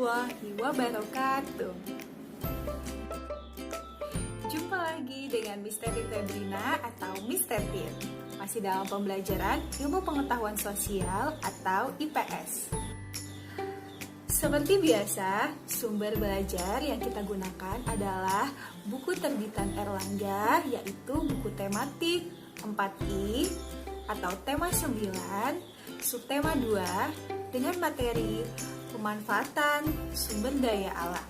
warahmatullahi wabarakatuh. Jumpa lagi dengan Miss Tetin Febrina atau Miss Tetin. Masih dalam pembelajaran Ilmu Pengetahuan Sosial atau IPS. Seperti biasa, sumber belajar yang kita gunakan adalah buku terbitan Erlangga, yaitu buku tematik 4I atau tema 9, subtema 2, dengan materi pemanfaatan sumber daya alam.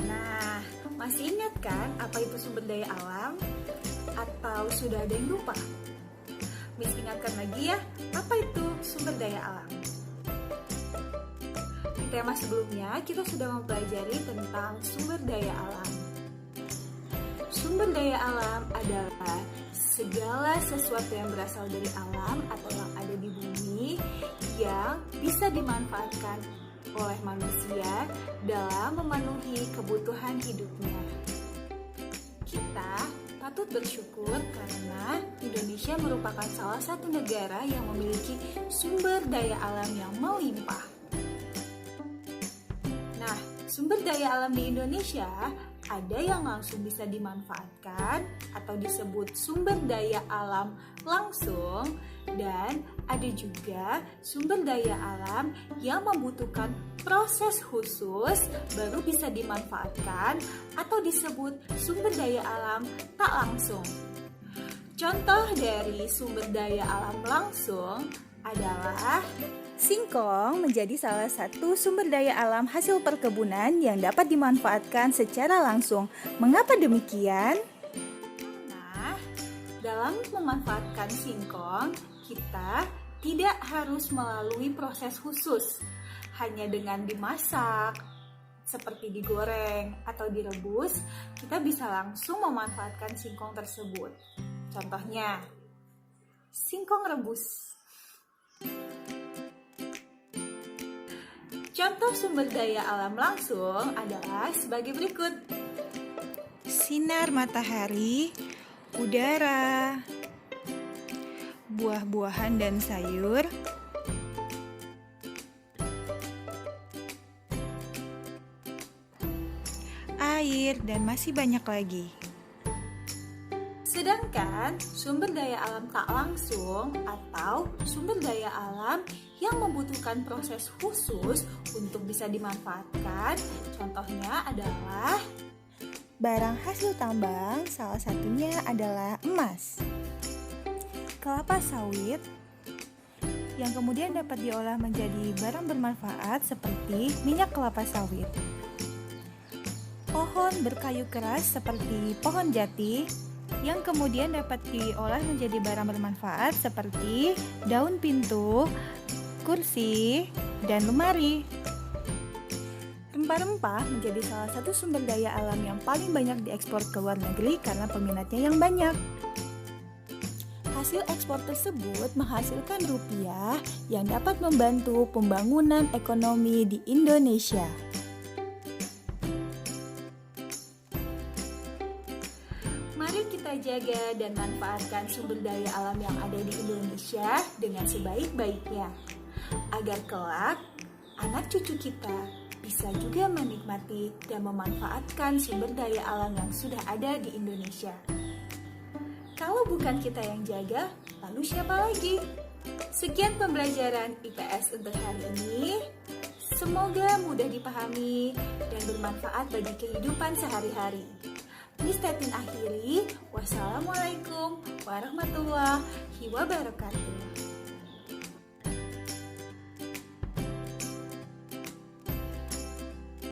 Nah, masih ingat kan apa itu sumber daya alam? Atau sudah ada yang lupa? Miss ingatkan lagi ya, apa itu sumber daya alam? Di tema sebelumnya kita sudah mempelajari tentang sumber daya alam. Sumber daya alam adalah segala sesuatu yang berasal dari alam atau yang ada di bumi yang bisa dimanfaatkan oleh manusia dalam memenuhi kebutuhan hidupnya. Kita patut bersyukur karena Indonesia merupakan salah satu negara yang memiliki sumber daya alam yang melimpah. Nah, sumber daya alam di Indonesia ada yang langsung bisa dimanfaatkan atau disebut sumber daya alam langsung, dan ada juga sumber daya alam yang membutuhkan proses khusus baru bisa dimanfaatkan atau disebut sumber daya alam tak langsung. Contoh dari sumber daya alam langsung adalah singkong menjadi salah satu sumber daya alam hasil perkebunan yang dapat dimanfaatkan secara langsung. Mengapa demikian? Nah, dalam memanfaatkan singkong, kita tidak harus melalui proses khusus. Hanya dengan dimasak, seperti digoreng atau direbus, kita bisa langsung memanfaatkan singkong tersebut. Contohnya, singkong rebus. Contoh sumber daya alam langsung adalah sebagai berikut. Sinar matahari, udara, buah-buahan dan sayur, air, dan masih banyak lagi. Sedangkan sumber daya alam tak langsung atau sumber daya alam yang membutuhkan proses khusus untuk bisa dimanfaatkan, contohnya adalah barang hasil tambang, salah satunya adalah emas, kelapa sawit, yang kemudian dapat diolah menjadi barang bermanfaat seperti minyak kelapa sawit, pohon berkayu keras seperti pohon jati, yang kemudian dapat diolah menjadi barang bermanfaat seperti daun pintu, kursi, dan lemari. Rempah-rempah menjadi salah satu sumber daya alam yang paling banyak diekspor ke luar negeri karena peminatnya yang banyak. Hasil ekspor tersebut menghasilkan rupiah yang dapat membantu pembangunan ekonomi di Indonesia. Mari kita jaga dan manfaatkan sumber daya alam yang ada di Indonesia dengan sebaik-baiknya, agar kelak anak cucu kita bisa juga menikmati dan memanfaatkan sumber daya alam yang sudah ada di Indonesia. Kalau bukan kita yang jaga, lalu siapa lagi? Sekian pembelajaran IPS untuk hari ini. Semoga mudah dipahami dan bermanfaat bagi kehidupan sehari-hari. Miss Tetin akhiri, wassalamualaikum warahmatullahi wabarakatuh.